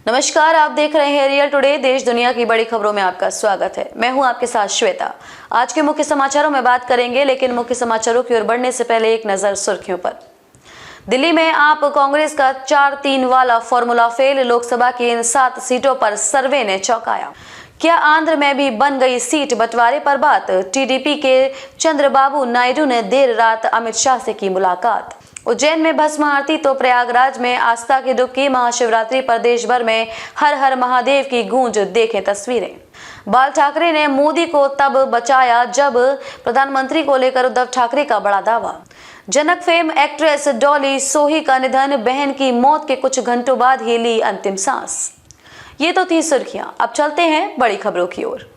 नमस्कार, आप देख रहे हैं रियल टुडे। देश दुनिया की बड़ी खबरों में आपका स्वागत है। मैं हूं आपके साथ श्वेता। आज के मुख्य समाचारों में बात करेंगे, लेकिन मुख्य समाचारों की ओर बढ़ने से पहले एक नजर सुर्खियों पर। दिल्ली में आप कांग्रेस का 4-3 वाला फॉर्मूला फेल। लोकसभा की इन 7 सीटों पर सर्वे ने चौंकाया। क्या आंध्र में भी बन गई सीट बंटवारे पर बात। टीडीपी के चंद्रबाबू नायडू ने देर रात अमित शाह से की मुलाकात। उज्जैन में भस्म आरती तो प्रयागराज में आस्था की डुबकी। महाशिवरात्रि पर देश भर में हर हर महादेव की गूंज। देखें तस्वीरें। बाल ठाकरे ने मोदी को तब बचाया जब प्रधानमंत्री को लेकर उद्धव ठाकरे का बड़ा दावा। जनक फेम एक्ट्रेस डॉली सोही का निधन। बहन की मौत के कुछ घंटों बाद ही ली अंतिम सांस। ये तो थी सुर्खियां। अब चलते हैं बड़ी खबरों की ओर।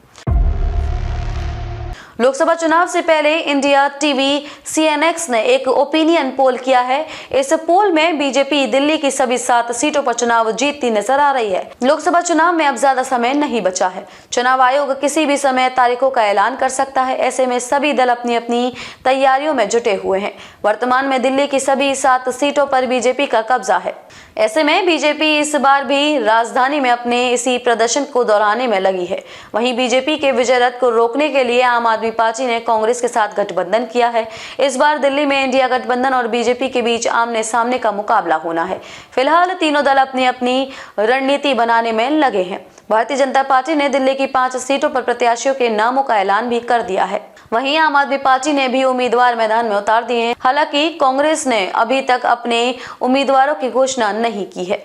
लोकसभा चुनाव से पहले इंडिया टीवी CNX ने एक ओपिनियन पोल किया है। इस पोल में बीजेपी दिल्ली की सभी 7 सीटों पर चुनाव जीतती नजर आ रही है। लोकसभा चुनाव में अब ज्यादा समय नहीं बचा है। चुनाव आयोग किसी भी समय तारीखों का ऐलान कर सकता है। ऐसे में सभी दल अपनी अपनी तैयारियों में जुटे हुए हैं। वर्तमान में दिल्ली की सभी 7 सीटों पर बीजेपी का कब्जा है। ऐसे में बीजेपी इस बार भी राजधानी में अपने इसी प्रदर्शन को दोहराने में लगी है। वहीं बीजेपी के विजय रथ को रोकने के लिए आम आदमी पार्टी ने कांग्रेस के साथ गठबंधन किया है। इस बार दिल्ली में इंडिया गठबंधन और बीजेपी के बीच आमने सामने का मुकाबला होना है। फिलहाल तीनों दल अपनी अपनी रणनीति बनाने में लगे हैं। भारतीय जनता पार्टी ने दिल्ली की 5 सीटों पर प्रत्याशियों के नामों का ऐलान भी कर दिया है। वहीं आम आदमी पार्टी ने भी उम्मीदवार मैदान में उतार दिए हैं। हालांकि कांग्रेस ने अभी तक अपने उम्मीदवारों की घोषणा नहीं की है।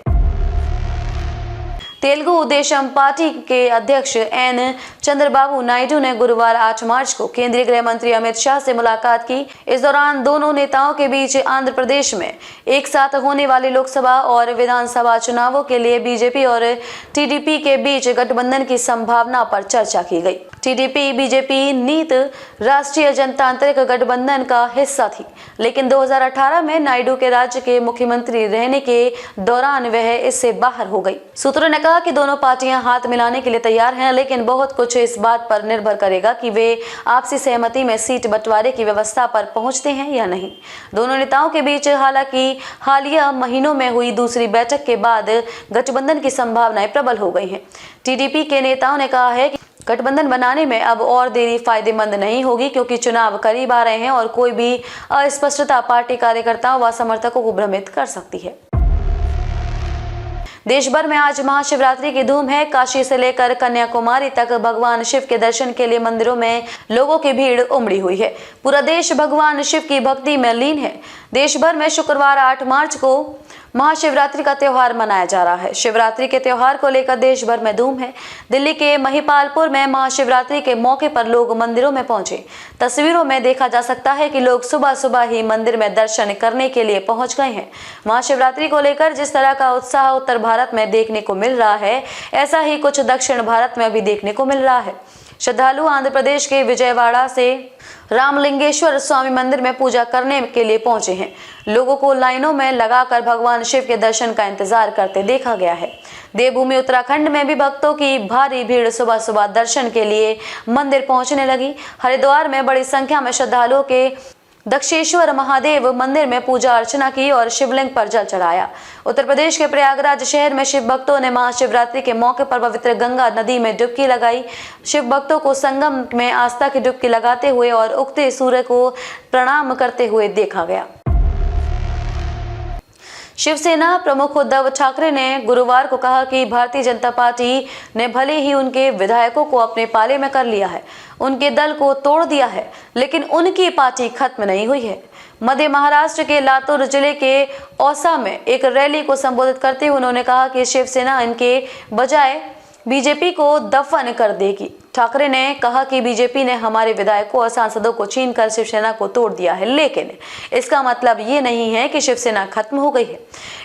तेलुगु देशम पार्टी के अध्यक्ष एन चंद्रबाबू नायडू ने गुरुवार 8 मार्च को केंद्रीय गृह मंत्री अमित शाह से मुलाकात की। इस दौरान दोनों नेताओं के बीच आंध्र प्रदेश में एक साथ होने वाले लोकसभा और विधानसभा चुनावों के लिए बीजेपी और टीडीपी के बीच गठबंधन की संभावना पर चर्चा की गई। टीडीपी बीजेपी नीत राष्ट्रीय जनतांत्रिक गठबंधन का हिस्सा थी, लेकिन 2018 में नायडू के राज्य के मुख्यमंत्री रहने के दौरान वह इससे बाहर हो गई। सूत्रों ने कहा कि दोनों पार्टियां हाथ मिलाने के लिए तैयार हैं, लेकिन बहुत कुछ इस बात पर निर्भर करेगा कि वे आपसी सहमति में सीट बंटवारे की व्यवस्था पर पहुंचते हैं या नहीं। दोनों नेताओं के बीच हालांकि हालिया महीनों में हुई दूसरी बैठक के बाद गठबंधन की संभावनाएं प्रबल हो गई हैं। टीडीपी के नेताओं ने कहा है कि गठबंधन बनाने में अब और देरी फायदेमंद नहीं होगी, क्योंकि चुनाव करीब आ रहे हैं और कोई भी अस्पष्टता पार्टी कार्यकर्ताओं व समर्थकों को भ्रमित कर सकती है। देश भर में आज महाशिवरात्रि की धूम है। काशी से लेकर कन्याकुमारी तक भगवान शिव के दर्शन के लिए मंदिरों में लोगों की भीड़ उमड़ी हुई है। पूरा देश भगवान शिव की भक्ति में लीन है। देश भर में शुक्रवार 8 मार्च को महाशिवरात्रि का त्योहार मनाया जा रहा है। शिवरात्रि के त्योहार को लेकर देश भर में धूम है। दिल्ली के महिपालपुर में महाशिवरात्रि के मौके पर लोग मंदिरों में पहुंचे। तस्वीरों में देखा जा सकता है कि लोग सुबह सुबह ही मंदिर में दर्शन करने के लिए पहुंच गए हैं। महाशिवरात्रि को लेकर जिस तरह का उत्साह उत्तर भारत में देखने को मिल रहा है, ऐसा ही कुछ दक्षिण भारत में भी देखने को मिल रहा है। श्रद्धालु आंध्र प्रदेश के विजयवाड़ा से रामलिंगेश्वर स्वामी मंदिर में पूजा करने के लिए पहुंचे हैं। लोगों को लाइनों में लगाकर भगवान शिव के दर्शन का इंतजार करते देखा गया है। देवभूमि उत्तराखंड में भी भक्तों की भारी भीड़ सुबह सुबह दर्शन के लिए मंदिर पहुंचने लगी। हरिद्वार में बड़ी संख्या में श्रद्धालुओं के दक्षेश्वर महादेव मंदिर में पूजा अर्चना की और शिवलिंग पर जल चढ़ाया। उत्तर प्रदेश के प्रयागराज शहर में शिव भक्तों ने महाशिवरात्रि के मौके पर पवित्र गंगा नदी में डुबकी लगाई। शिव भक्तों को संगम में आस्था की डुबकी लगाते हुए और उगते सूर्य को प्रणाम करते हुए देखा गया। शिवसेना प्रमुख उद्धव ठाकरे ने गुरुवार को कहा कि भारतीय जनता पार्टी ने भले ही उनके विधायकों को अपने पाले में कर लिया है, उनके दल को तोड़ दिया है, लेकिन उनकी पार्टी खत्म नहीं हुई है। मध्य महाराष्ट्र के लातूर जिले के औसा में एक रैली को संबोधित करते हुए उन्होंने कहा कि शिवसेना इनके बजाय बीजेपी को दफन कर देगी। ठाकरे ने कहा कि बीजेपी ने हमारे विधायकों और सांसदों को छीनकर शिवसेना को तोड़ दिया है, लेकिन इसका मतलब ये नहीं है कि शिवसेना खत्म हो गई है।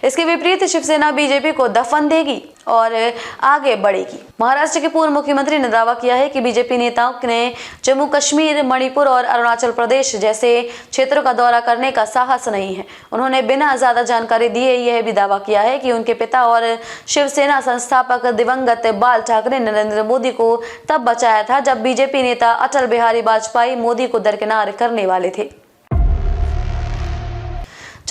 इसके विपरीत शिवसेना बीजेपी को दफन देगी और आगे बढ़ेगी। महाराष्ट्र के पूर्व मुख्यमंत्री ने दावा किया है कि बीजेपी नेताओं ने जम्मू कश्मीर, मणिपुर और अरुणाचल प्रदेश जैसे क्षेत्रों का दौरा करने का साहस नहीं है। उन्होंने बिना ज्यादा जानकारी दिए यह भी दावा किया है कि उनके पिता और शिवसेना संस्थापक दिवंगत बाल ठाकरे ने नरेंद्र मोदी को तब बचाया था जब बीजेपी नेता अटल बिहारी वाजपेयी मोदी को दरकिनार करने वाले थे।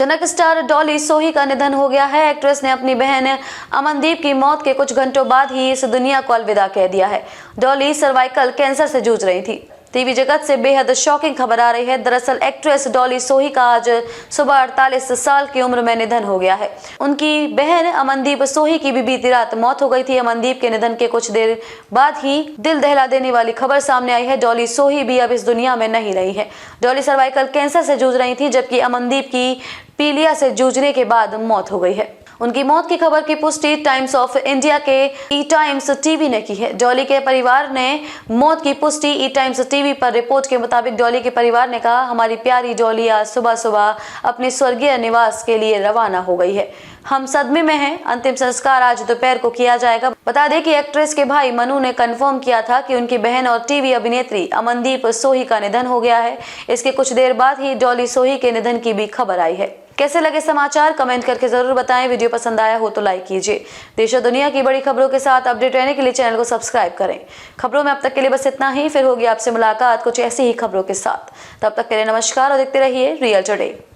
जनक स्टार डॉली सोही का निधन हो गया है। एक्ट्रेस ने अपनी बहन अमनदीप की मौत के कुछ घंटों बाद ही इस दुनिया को अलविदा कह दिया है। डॉली सर्वाइकल कैंसर से जूझ रही थी। टीवी जगत से बेहद शॉकिंग खबर आ रही है। दरअसल एक्ट्रेस डॉली सोही का आज सुबह 48 साल की उम्र में निधन हो गया है। उनकी बहन अमनदीप सोही की भी बीती रात मौत हो गई थी। अमनदीप के निधन के कुछ देर बाद ही दिल दहला देने वाली खबर सामने आई है। डॉली सोही भी अब इस दुनिया में नहीं रही है। डॉली सर्वाइकल कैंसर से जूझ रही थी, जबकि अमनदीप की पीलिया से जूझने के बाद मौत हो गई है। उनकी मौत की खबर की पुष्टि टाइम्स ऑफ इंडिया के ई टाइम्स टीवी ने की है। डॉली के परिवार ने मौत की पुष्टि ई टाइम्स टीवी पर रिपोर्ट के मुताबिक डॉली के परिवार ने कहा, हमारी प्यारी डॉली आज सुबह सुबह अपने स्वर्गीय निवास के लिए रवाना हो गई है। हम सदमे में हैं। अंतिम संस्कार आज दोपहर को किया जाएगा। बता दें कि एक्ट्रेस के भाई मनु ने कंफर्म किया था कि उनकी बहन और टीवी अभिनेत्री अमनदीप सोही का निधन हो गया है। इसके कुछ देर बाद ही डॉली सोही के निधन की भी खबर आई है। कैसे लगे समाचार कमेंट करके जरूर बताएं। वीडियो पसंद आया हो तो लाइक कीजिए। देश और दुनिया की बड़ी खबरों के साथ अपडेट रहने के लिए चैनल को सब्सक्राइब करें। खबरों में अब तक के लिए बस इतना ही। फिर होगी आपसे मुलाकात कुछ ऐसी ही खबरों के साथ। तब तक के लिए नमस्कार और देखते रहिए रियल टुडे।